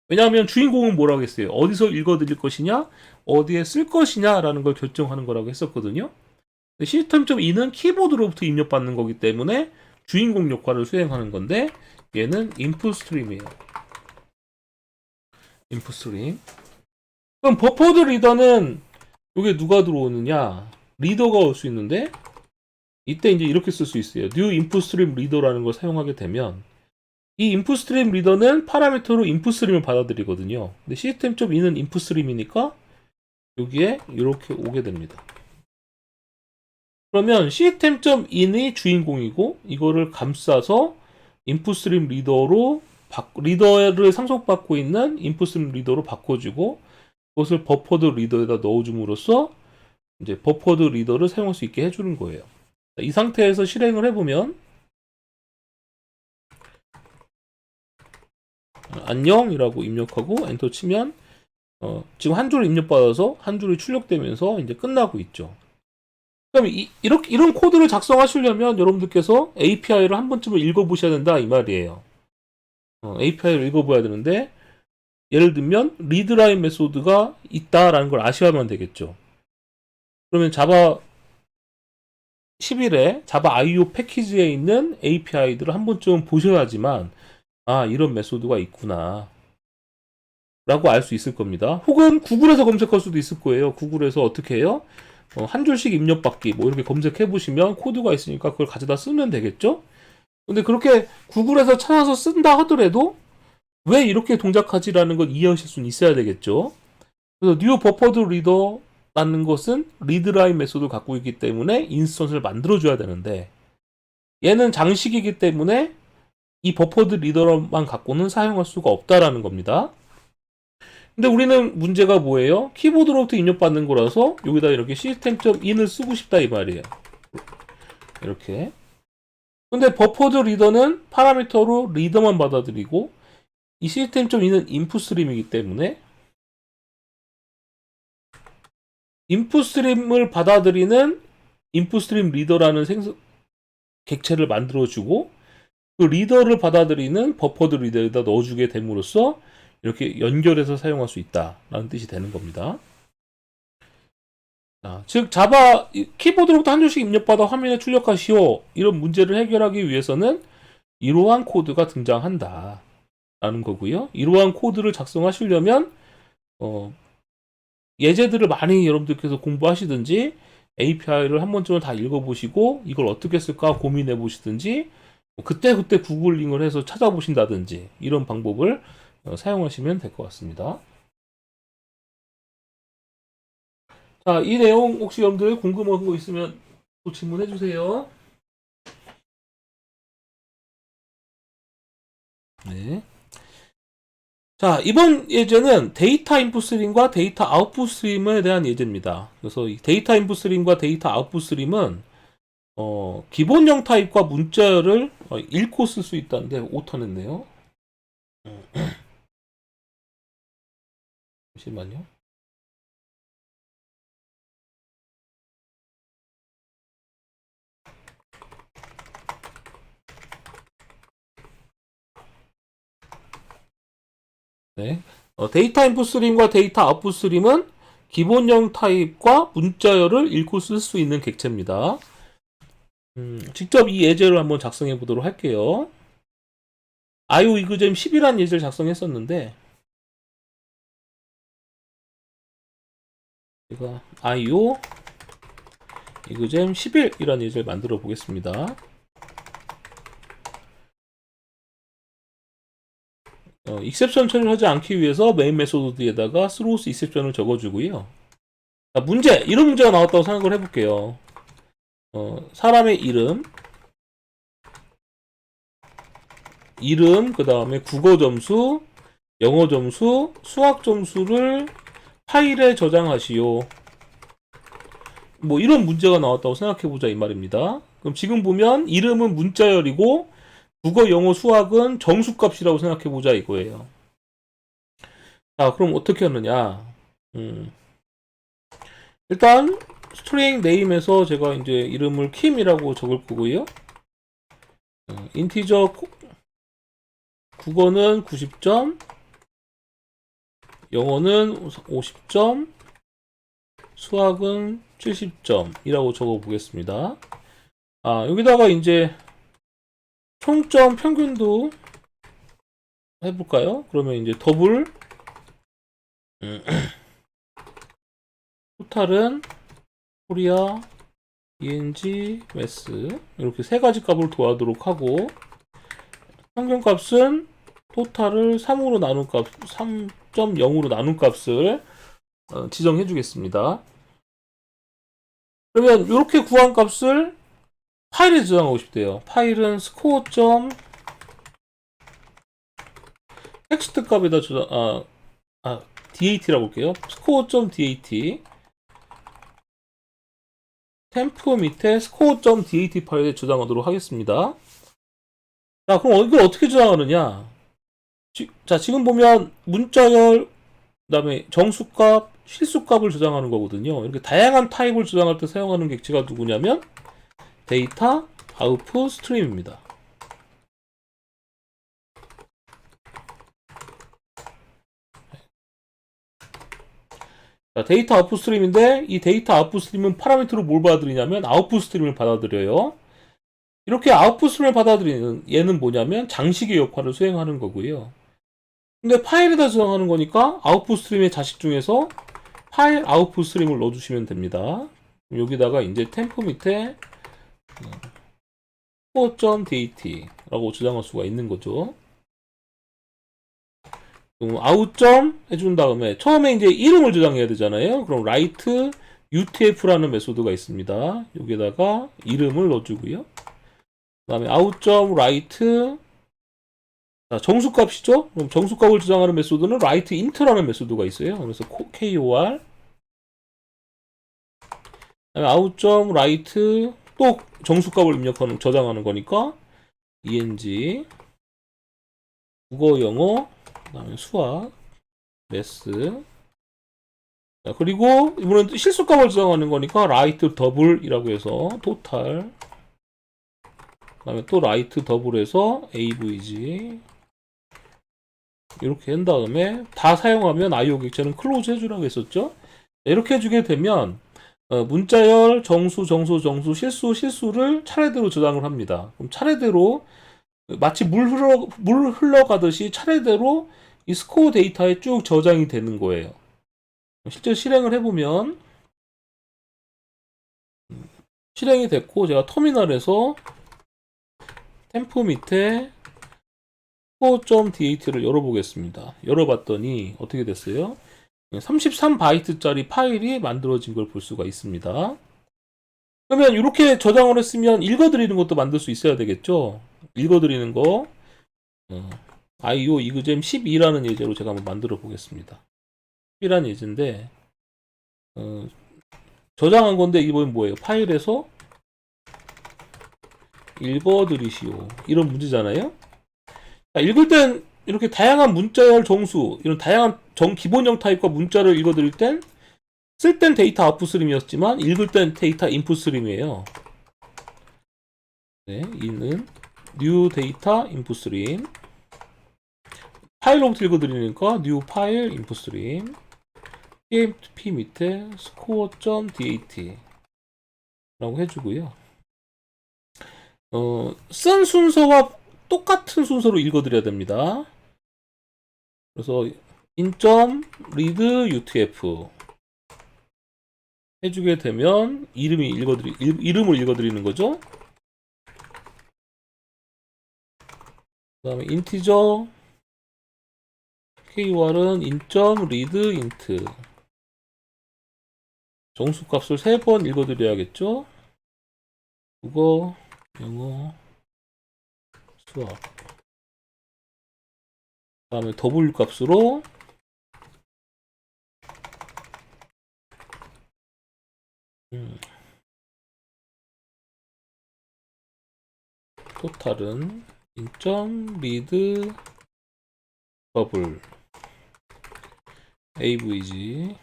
A: 왜냐하면 주인공은 뭐라고 했어요? 어디서 읽어드릴 것이냐, 어디에 쓸 것이냐라는 걸 결정하는 거라고 했었거든요. 시스템.in은 키보드로부터 입력받는 거기 때문에 주인공 역할을 수행하는 건데 얘는 인풋 스트림이에요. 인풋 스트림. 그럼 버퍼드 리더는 이게 누가 들어오느냐? 리더가 올 수 있는데 이때 이제 이렇게 쓸 수 있어요. new input stream reader라는 걸 사용하게 되면 이 input stream reader는 파라미터로 input stream을 받아들이거든요. 근데 시스템.in은 input stream이니까 여기에 이렇게 오게 됩니다. 그러면 시스템.in이 주인공이고 이거를 감싸서 input stream reader로 리더를 상속받고 있는 input stream reader로 바꿔주고 그것을 버퍼드 리더에다 넣어줌으로써 이제 버퍼드 리더를 사용할 수 있게 해주는 거예요. 이 상태에서 실행을 해보면 안녕이라고 입력하고 엔터 치면 지금 한 줄을 입력받아서 한 줄이 출력되면서 이제 끝나고 있죠. 그럼 이런 코드를 작성하시려면 여러분들께서 API를 한 번쯤은 읽어보셔야 된다 이 말이에요. API를 읽어봐야 되는데 예를 들면 리드라인 메소드가 있다라는 걸 아셔야만 되겠죠. 그러면 자바 11에 자바 IO 패키지에 있는 API들을 한 번쯤 보셔야지만 아 이런 메소드가 있구나 라고 알 수 있을 겁니다. 혹은 구글에서 검색할 수도 있을 거예요. 구글에서 어떻게 해요? 한 줄씩 입력받기 뭐 이렇게 검색해 보시면 코드가 있으니까 그걸 가져다 쓰면 되겠죠? 근데 그렇게 구글에서 찾아서 쓴다 하더라도 왜 이렇게 동작하지라는 걸 이해하실 수는 있어야 되겠죠? 그래서 new buffered reader라는 것은 readline 메소드를 갖고 있기 때문에 인스턴스를 만들어줘야 되는데 얘는 장식이기 때문에 이 buffered reader만 갖고는 사용할 수가 없다라는 겁니다. 근데 우리는 문제가 뭐예요? 키보드로부터 입력받는 거라서 여기다 이렇게 시스템.in을 쓰고 싶다 이 말이에요. 이렇게. 근데 버퍼드 리더는 파라미터로 리더만 받아들이고 이 시스템.in은 인풋 스트림이기 때문에 인풋 스트림을 받아들이는 인풋 스트림 리더라는 객체를 만들어주고 그 리더를 받아들이는 버퍼드 리더에다 넣어주게 됨으로써 이렇게 연결해서 사용할 수 있다라는 뜻이 되는 겁니다. 즉 자바 키보드로부터 한 줄씩 입력받아 화면에 출력하시오 이런 문제를 해결하기 위해서는 이러한 코드가 등장한다 라는 거고요. 이러한 코드를 작성하시려면 예제들을 많이 여러분들께서 공부하시든지 API를 한 번쯤은 다 읽어보시고 이걸 어떻게 쓸까 고민해 보시든지 그때그때 구글링을 해서 찾아보신다든지 이런 방법을 사용하시면 될 것 같습니다. 자, 이 내용 혹시 여러분들 궁금한 거 있으면 또 질문해 주세요. 네. 자, 이번 예제는 데이터 인풋 스트림과 데이터 아웃풋 스트림에 대한 예제입니다. 그래서 이 데이터 인풋 스트림과 데이터 아웃풋 스트림은 기본형 타입과 문자열을 읽고 쓸 수 있다는데 오타 냈네요. 잠시만요. 네. 데이터 인풋 스트림과 데이터 아웃풋 스트림은 기본형 타입과 문자열을 읽고 쓸 수 있는 객체입니다. 직접 이 예제를 한번 작성해 보도록 할게요. IO 이그잼 10이라는 예제를 작성했었는데 제가 IO 이그잼 11이라는 예제를 만들어 보겠습니다. 익셉션 처리를 하지 않기 위해서 메인 메소드에다가 throws exception을 적어주고요. 자, 문제! 이런 문제가 나왔다고 생각을 해볼게요. 사람의 이름, 그 다음에 국어 점수, 영어 점수, 수학 점수를 파일에 저장하시오. 뭐 이런 문제가 나왔다고 생각해보자 이 말입니다. 그럼 지금 보면 이름은 문자열이고 국어, 영어, 수학은 정수값이라고 생각해보자 이거예요. 자, 그럼 어떻게 하느냐? 일단 스트링 네임에서 제가 이제 이름을 킴이라고 적을 거고요. 인티저 국어는 90점, 영어는 50점, 수학은 70점이라고 적어 보겠습니다. 여기다가 이제 총점 평균도 해볼까요? 그러면 이제 더블 토탈은 코리아, ENG, 매스 이렇게 세 가지 값을 도하도록 하고 평균값은 토탈을 3으로 나눈 값, 3.0으로 나눈 값을 지정해 주겠습니다. 그러면 이렇게 구한 값을 파일에 저장하고 싶대요. 파일은 스코어. 텍스트 값에다 저장, DAT라고 볼게요. score.dat 템프 밑에 score.dat 파일에 저장하도록 하겠습니다. 자, 그럼 이걸 어떻게 저장하느냐? 자, 지금 보면 문자열, 그 다음에 정수값, 실수값을 저장하는 거거든요. 이렇게 다양한 타입을 저장할 때 사용하는 객체가 누구냐면 데이터 아웃풋 스트림입니다. 자, 데이터 아웃풋 스트림인데 이 데이터 아웃풋 스트림은 파라미터로 뭘 받아들이냐면 아웃풋 스트림을 받아들여요. 이렇게 아웃풋 스트림을 받아들이는 얘는 뭐냐면 장식의 역할을 수행하는 거고요. 근데 파일에다 저장하는 거니까 아웃풋 스트림의 자식 중에서 파일 아웃풋 스트림을 넣어주시면 됩니다. 여기다가 이제 템프 밑에 score.dat 라고 저장할 수가 있는 거죠. 아웃점 해준 다음에 처음에 이제 이름을 저장해야 되잖아요. 그럼 write utf라는 메소드가 있습니다. 여기다가 이름을 넣어주고요. 그 다음에 out.write 정수값이죠. 그럼 정수값을 저장하는 메소드는 write int라는 메소드가 있어요. 그래서 kor out.write 또 정수값을 입력하는 저장하는 거니까 eng 국어 영어 그다음에 수학 매스 그리고 이번엔 실수값을 저장하는 거니까 write double이라고 해서 total 그다음에 또 write double에서 avg 이렇게 한 다음에 다 사용하면 IO 객체는 클로즈 해주라고 했었죠. 이렇게 해주게 되면 문자열, 정수, 실수를 차례대로 저장을 합니다. 그럼 차례대로 마치 물 흘러가듯이 차례대로 이 스코어 데이터에 쭉 저장이 되는 거예요. 실제 실행을 해보면 실행이 됐고 제가 터미널에서 템프 밑에 score.dat를 열어보겠습니다. 열어봤더니 어떻게 됐어요? 33바이트짜리 파일이 만들어진 걸 볼 수가 있습니다. 그러면 이렇게 저장을 했으면 읽어드리는 것도 만들 수 있어야 되겠죠? 읽어드리는 거 IO 이그잼 12라는 예제로 제가 한번 만들어 보겠습니다. 12라는 예제인데 저장한 건데 이건 뭐예요? 파일에서 읽어드리시오 이런 문제잖아요. 자, 읽을 땐 이렇게 다양한 문자열 정수 이런 다양한 기본형 타입과 문자를 읽어드릴 땐 쓸 땐 데이터 아웃풋 스트림이었지만 읽을 땐 데이터 인풋 스트림이에요. 네, 이는 new 데이터 인풋 스트림 파일로부터 읽어드리니까 new 파일 인풋 스트림 tmp 밑에 score.dat 라고 해주고요. 쓴 순서와 똑같은 순서로 읽어드려야 됩니다. 그래서 in.read utf 해주게 되면 이름을 읽어드리는 거죠. 그 다음에 integer KOR은 in.read int 정수값을 3번 읽어드려야겠죠. 국어, 영어, 수학 그 다음에 W 값으로 토탈은 in.read 더블 avg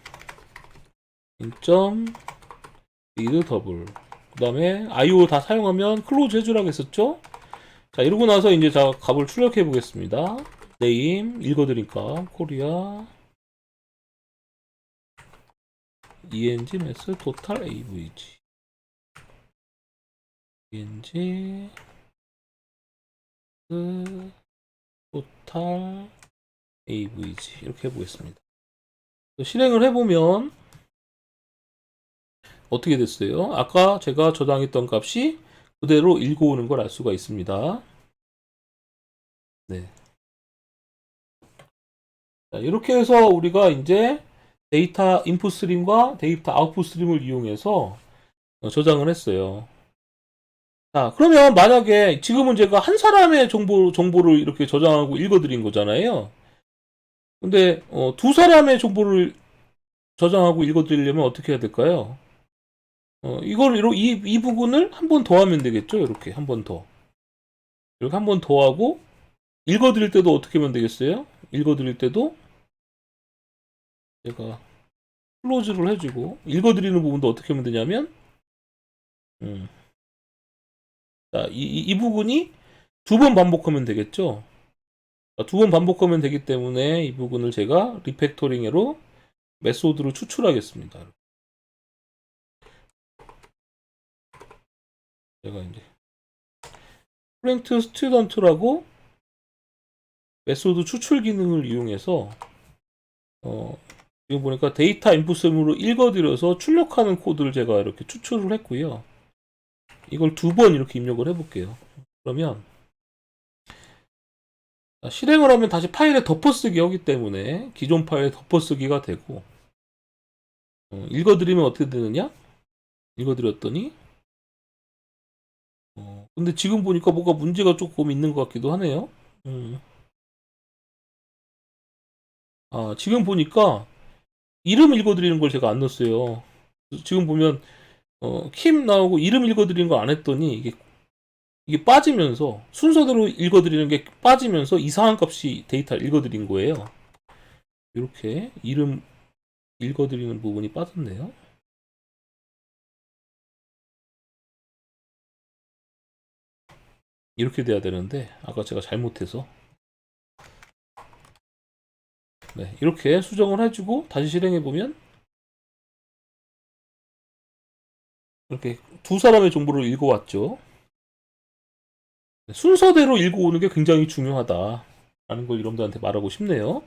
A: in.read 더블 그 다음에 IO 다 사용하면 클로즈 해주라고 했었죠. 자, 이러고 나서 이제 자 값을 출력해 보겠습니다. name 읽어드리니까 코리아 ENG 매스 토탈 AVG ENG 토탈 AVG 이렇게 해보겠습니다. 실행을 해보면 어떻게 됐어요? 아까 제가 저장했던 값이 그대로 읽어오는 걸 알 수가 있습니다. 네. 자, 이렇게 해서 우리가 이제 데이터 인풋 스트림과 데이터 아웃풋 스트림을 이용해서 저장을 했어요. 자, 그러면 만약에 지금은 제가 한 사람의 정보를 이렇게 저장하고 읽어드린 거잖아요. 근데 두 사람의 정보를 저장하고 읽어드리려면 어떻게 해야 될까요? 이 부분을 한 번 더 하면 되겠죠? 이렇게 한 번 더. 이렇게 한 번 더 하고, 읽어드릴 때도 어떻게 하면 되겠어요? 읽어드릴 때도 제가 클로즈를 해주고, 읽어드리는 부분도 어떻게 하면 되냐면, 자, 이 부분이 두 번 반복하면 되겠죠? 두 번 반복하면 되기 때문에 이 부분을 제가 리팩토링으로 메소드로 추출하겠습니다. 제가 이제 프린트 스튜던트라고 메소드 추출 기능을 이용해서 이거 보니까 데이터 인풋으로 읽어드려서 출력하는 코드를 제가 이렇게 추출을 했고요. 이걸 두 번 이렇게 입력을 해볼게요. 그러면 실행을 하면 다시 파일에 덮어쓰기 하기 때문에 기존 파일에 덮어쓰기가 되고, 읽어드리면 어떻게 되느냐? 읽어드렸더니 근데 지금 보니까 뭐가 문제가 조금 있는 것 같기도 하네요. 지금 보니까 이름 읽어드리는 걸 제가 안 넣었어요. 지금 보면 킴 나오고 이름 읽어드리는 걸 안 했더니 이게 빠지면서 순서대로 읽어드리는 게 빠지면서 이상한 값이 데이터 읽어드린 거예요. 이렇게 이름 읽어드리는 부분이 빠졌네요. 이렇게 돼야 되는데 아까 제가 잘못해서 네, 이렇게 수정을 해주고 다시 실행해보면 이렇게 두 사람의 정보를 읽어왔죠. 순서대로 읽어오는 게 굉장히 중요하다 라는 걸 여러분들한테 말하고 싶네요.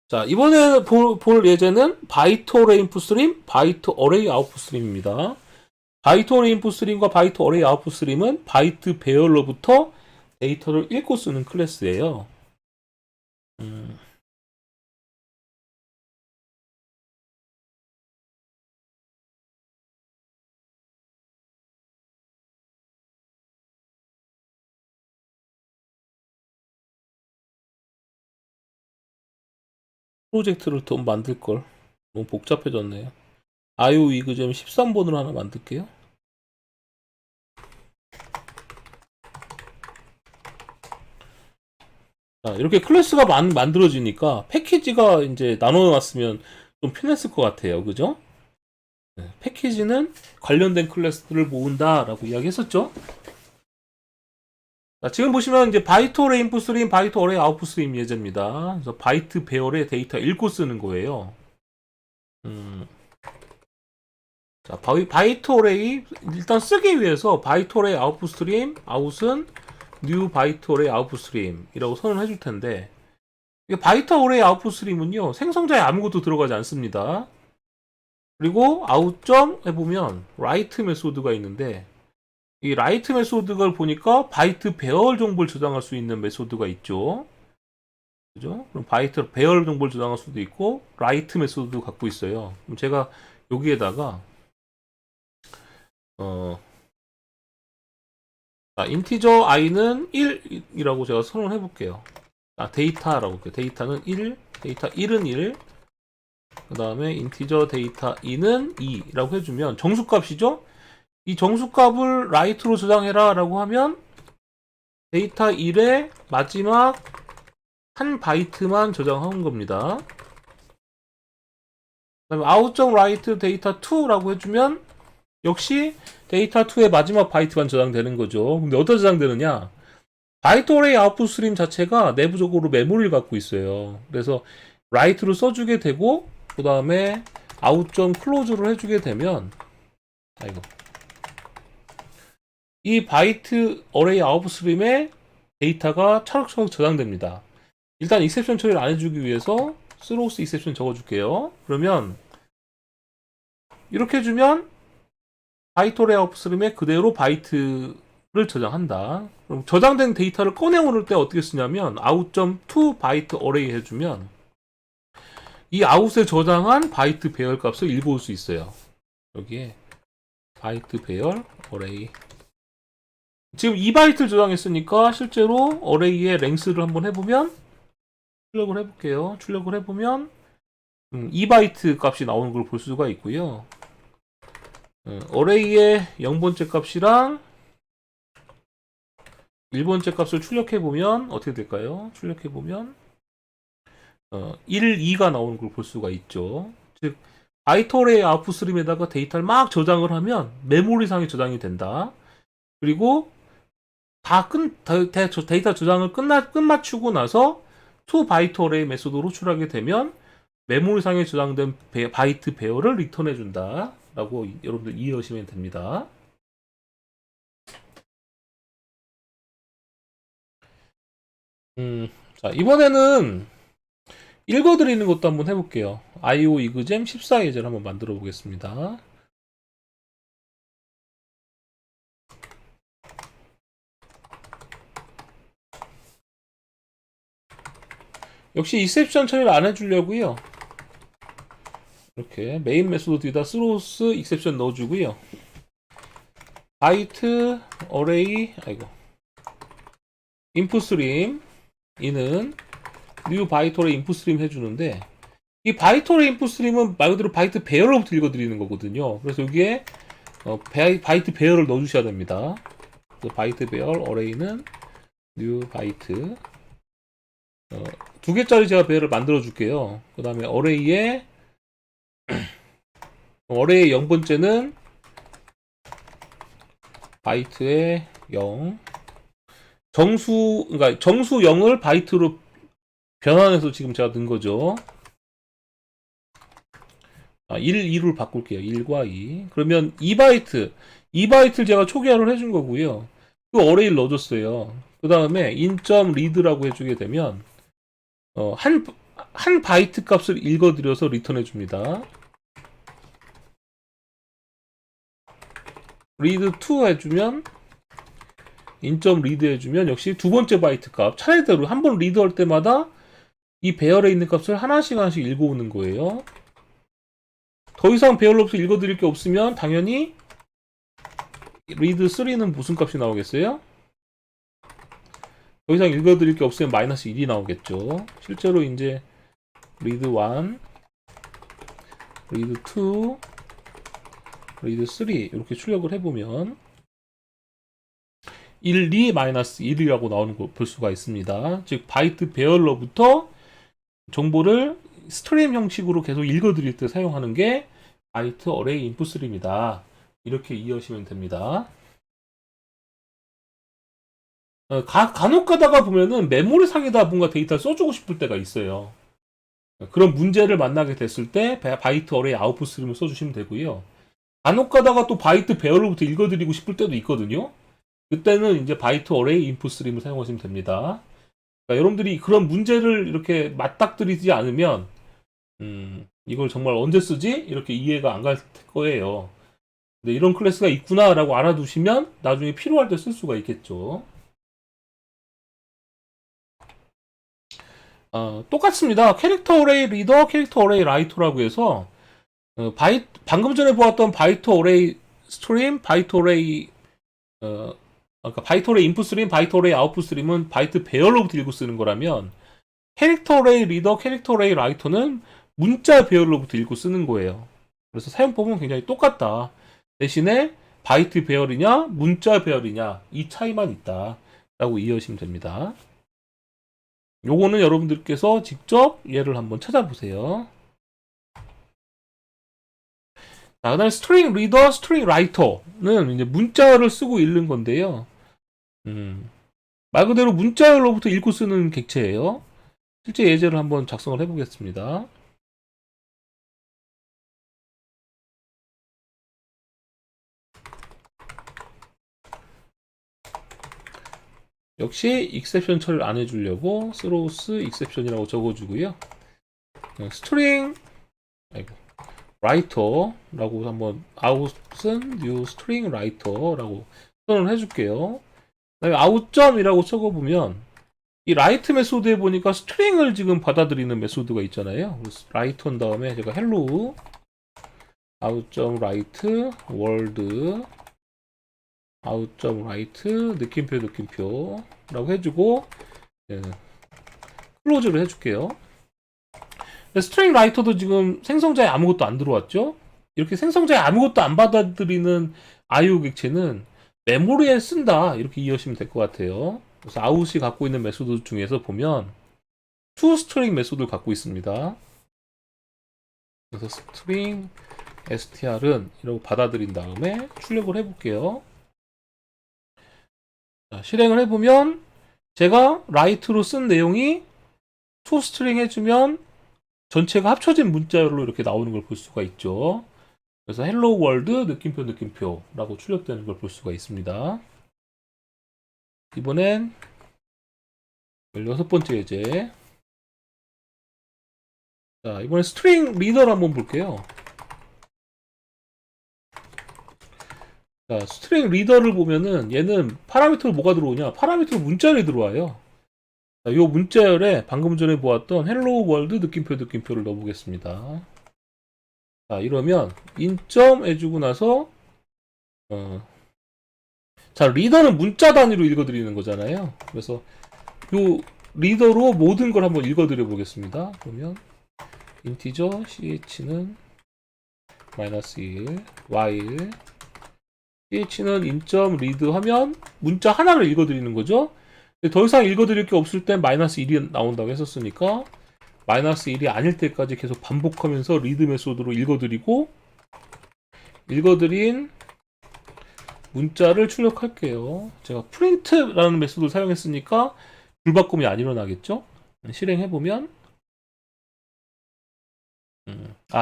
A: 자, 이번에 볼 예제는 바이트 어레이 인풋 스트림, 바이트 어레이 아웃풋 스트림입니다. 바이트 어레이 인풋 스트림과 바이트 어레이 아웃풋 스트림은 바이트 배열로부터 데이터를 읽고 쓰는 클래스예요. 프로젝트를 더 만들걸. 너무 복잡해졌네요. IO 위그잼 13번으로 하나 만들게요. 자, 이렇게 클래스가 만들어지니까 패키지가 이제 나눠놨으면 좀 편했을 것 같아요. 그죠? 네, 패키지는 관련된 클래스들을 모은다라고 이야기했었죠. 자, 지금 보시면 이제 바이트 어레이 인풋 스트림, 바이트 어레이 아웃풋 스트림 예제입니다. 그래서 바이트 배열의 데이터 읽고 쓰는 거예요. 자, 바이트 어레이 일단 쓰기 위해서 바이트 어레이 아웃풋 스트림, 아웃은 new 바이트 어레이 아웃풋 스트림이라고 선언을 해줄 텐데, 이 바이트 어레이 아웃풋 스트림은요 생성자에 아무것도 들어가지 않습니다. 그리고 아웃점 해보면 write 메소드가 있는데, 이 write 메소드를 보니까 바이트 배열 정보를 저장할 수 있는 메소드가 있죠. 그죠? 그럼 바이트 배열 정보를 저장할 수도 있고 write 메소드도 갖고 있어요. 그럼 제가 여기에다가 인티저 i는 1이라고 제가 선언을 해볼게요. 데이터라고 할게요. 데이터는 1, 데이터 1은 1, 그 다음에 인티저 데이터 2는 2라고 해주면 정수값이죠? 이 정수값을 write로 저장해라 라고 하면 데이터 1의 마지막 한 바이트만 저장한 겁니다. 그 다음에 out.write 데이터 2라고 해주면 역시 데이터 2의 마지막 바이트만 저장되는 거죠. 근데 어디다 저장되느냐? 바이트 어레이 아웃풋 스트림 자체가 내부적으로 메모리를 갖고 있어요. 그래서 라이트로 써주게 되고 그 다음에 아웃 점 클로즈를 해주게 되면 아이고 이 바이트 어레이 아웃풋 스트림에 데이터가 차곡차곡 저장됩니다. 일단 익셉션 처리를 안 해주기 위해서 스로우스 익셉션 적어줄게요. 그러면 이렇게 해주면 바이트 어레이 아웃풋 스트림에 그대로 바이트를 저장한다. 그럼 저장된 데이터를 꺼내오를 때 어떻게 쓰냐면 out.to 바이트 어레이 해주면 이 아웃에 저장한 바이트 배열 값을 읽어올 수 있어요. 여기에 바이트 배열 어레이 지금 2바이트를 저장했으니까 실제로 어레이의 랭스를 한번 해보면 출력을 해볼게요. 출력을 해보면 2바이트 값이 나오는 걸 볼 수가 있고요. 어레이의 0번째 값이랑 1번째 값을 출력해보면 어떻게 될까요? 출력해보면 1, 2가 나오는 걸 볼 수가 있죠. 즉 바이트 어레이 아웃풋 스트림에다가 데이터를 막 저장을 하면 메모리상에 저장이 된다. 그리고 데이터 저장을 끝마치고 나서 to 바이트 어레이 메소드로 출하게 되면 메모리상에 저장된 바이트 배열을 리턴해준다 라고 여러분들 이해하시면 됩니다. 자 이번에는 읽어드리는 것도 한번 해볼게요. IO 이그잼 14 예제를 한번 만들어 보겠습니다. 역시 익셉션 처리를 안 해주려고요. 이렇게 메인 메소드 뒤에다 스로우스 익셉션 넣어주고요. 바이트 어레이 인풋 스트림 이는 new 바이트 어레이 인풋 스트림 해주는데 이 바이트 어레이 인풋 스트림은 말 그대로 바이트 배열로부터 읽어드리는 거거든요. 그래서 여기에 바이트 배열을 넣어주셔야 됩니다. 바이트 배열 어레이는 new 바이트 두 개짜리 제가 배열을 만들어 줄게요. 그 다음에 어레이의 0번째는 바이트의 0 그러니까 정수 0을 바이트로 변환해서 지금 제가 넣은 거죠. 1, 2로 바꿀게요. 1과 2. 그러면 2바이트를 제가 초기화를 해준 거고요. 그 어레이를 넣어줬어요. 그 다음에 in.read라고 해주게 되면 한 바이트 값을 읽어드려서 리턴해 줍니다. read2 해주면 in.read 해주면 역시 두 번째 바이트 값 차례대로 한 번 리드할 때마다 이 배열에 있는 값을 하나씩 읽어오는 거예요. 더 이상 배열로부터 읽어드릴 게 없으면 당연히 read3는 무슨 값이 나오겠어요? 더 이상 읽어드릴 게 없으면 마이너스 1이 나오겠죠. 실제로 이제 read1, read2, read3 이렇게 출력을 해보면 1, 2, 마이너스 1이라고 나오는 걸 볼 수가 있습니다. 즉 바이트 배열로부터 정보를 스트림 형식으로 계속 읽어드릴 때 사용하는 게 바이트 어레이 인풋 스트림이다. 이렇게 이해하시면 됩니다. 간혹 가다가 보면은 메모리 상에다 뭔가 데이터를 써주고 싶을 때가 있어요. 그런 문제를 만나게 됐을 때 바이트 어레이 아웃풋 스트림을 써주시면 되고요. 간혹 가다가 또 바이트 배열로부터 읽어드리고 싶을 때도 있거든요. 그때는 이제 바이트 어레이 인풋 스트림을 사용하시면 됩니다. 그러니까 여러분들이 그런 문제를 이렇게 맞닥뜨리지 않으면 이걸 정말 언제 쓰지? 이렇게 이해가 안 갈 거예요. 근데 이런 클래스가 있구나라고 알아두시면 나중에 필요할 때 쓸 수가 있겠죠. 똑같습니다. 캐릭터 어레이 리더, 캐릭터 어레이 라이터라고 해서 방금 전에 보았던 바이트 어레이 스트림, 바이트 어레이 그러니까 바이트 어레이 인풋 스트림, 바이트 어레이 아웃풋 스트림은 바이트 배열로부터 읽고 쓰는 거라면 캐릭터 어레이 리더, 캐릭터 어레이 라이터는 문자 배열로부터 읽고 쓰는 거예요. 그래서 사용법은 굉장히 똑같다. 대신에 바이트 배열이냐, 문자 배열이냐 이 차이만 있다 라고 이해하시면 됩니다. 요거는 여러분들께서 직접 예를 한번 찾아보세요. 자, 그다음에 스트링 리더, 스트링 라이터는 이제 문자를 쓰고 읽는 건데요. 말 그대로 문자열로부터 읽고 쓰는 객체예요. 실제 예제를 한번 작성을 해보겠습니다. 역시 exception 처리를 안 해주려고 throws exception이라고 적어주고요. string writer라고 한번 out은 new string writer라고 선언을 해줄게요. 아웃점이라고 적어보면 이 write 메소드에 보니까 스트링을 지금 받아들이는 메소드가 있잖아요. 그래서 write 한 다음에 제가 hello out.write world out.write 느낌표라고 해주고 클로즈를 해줄게요. 스트링 라이터도 지금 생성자에 아무것도 안 들어왔죠? 이렇게 생성자에 아무것도 안 받아들이는 IO 객체는 메모리에 쓴다, 이렇게 이해하시면 될 것 같아요. 그래서 아웃이 갖고 있는 메소드 중에서 보면 toString 메소드를 갖고 있습니다. 그래서 string str은 이라고 받아들인 다음에 출력을 해볼게요. 자, 실행을 해보면 제가 write로 쓴 내용이 toString 해주면 전체가 합쳐진 문자열로 이렇게 나오는 걸 볼 수가 있죠. 그래서 hello world 느낌표라고 출력되는 걸 볼 수가 있습니다. 이번엔 16번째 예제. 자, 이번엔 스트링 리더를 한번 볼게요. 자, 스트링 리더를 보면은 얘는 파라미터로 뭐가 들어오냐? 파라미터로 문자열이 들어와요. 자, 요 문자열에 방금 전에 보았던 hello world 느낌표를 넣어보겠습니다. 자, 이러면 인점 해주고 나서 자, 리더는 문자 단위로 읽어드리는 거잖아요. 그래서 요 리더로 모든 걸 한번 읽어드려 보겠습니다. 그러면 인티저 ch는 -1 while ch는 인점 리드 하면 문자 하나를 읽어드리는 거죠. 더 이상 읽어드릴 게 없을 땐 -1이 나온다고 했었으니까 -1이 아닐 때까지 계속 반복하면서 리드 메소드로 읽어드리고 읽어드린 문자를 출력할게요. 제가 print라는 메소드를 사용했으니까 불바꿈이 안 일어나겠죠? 실행해보면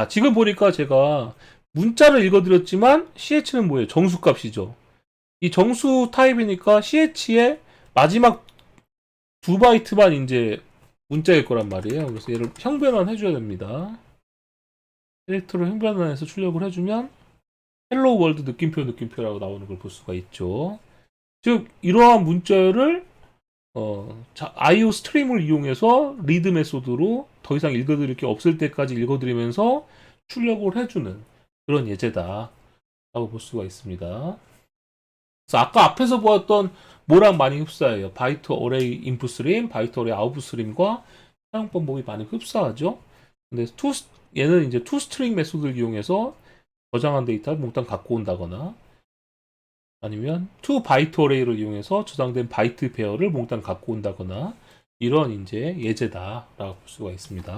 A: 지금 보니까 제가 문자를 읽어드렸지만 ch는 뭐예요? 정수값이죠. 이 정수 타입이니까 ch의 마지막 2바이트만 이제 문자일 거란 말이에요. 그래서 얘를 형변환 해줘야 됩니다. 캐릭터로 형변환해서 출력을 해주면 헬로 월드 느낌표라고 나오는 걸 볼 수가 있죠. 즉 이러한 문자를 IO 스트림을 이용해서 리드 메소드로 더 이상 읽어드릴 게 없을 때까지 읽어드리면서 출력을 해주는 그런 예제다 라고 볼 수가 있습니다. 그래서 아까 앞에서 보았던 뭐랑 많이 흡사해요. 바이트 어레이 인풋 스트림, 바이트 어레이 아웃풋 스트림과 사용 방법이 많이 흡사하죠. 근데 얘는 이제 toString 메소드를 이용해서 저장한 데이터를 몽땅 갖고 온다거나 아니면 toByte 어레이를 이용해서 저장된 바이트 페어를 몽땅 갖고 온다거나 이런 이제 예제다라고 볼 수가 있습니다.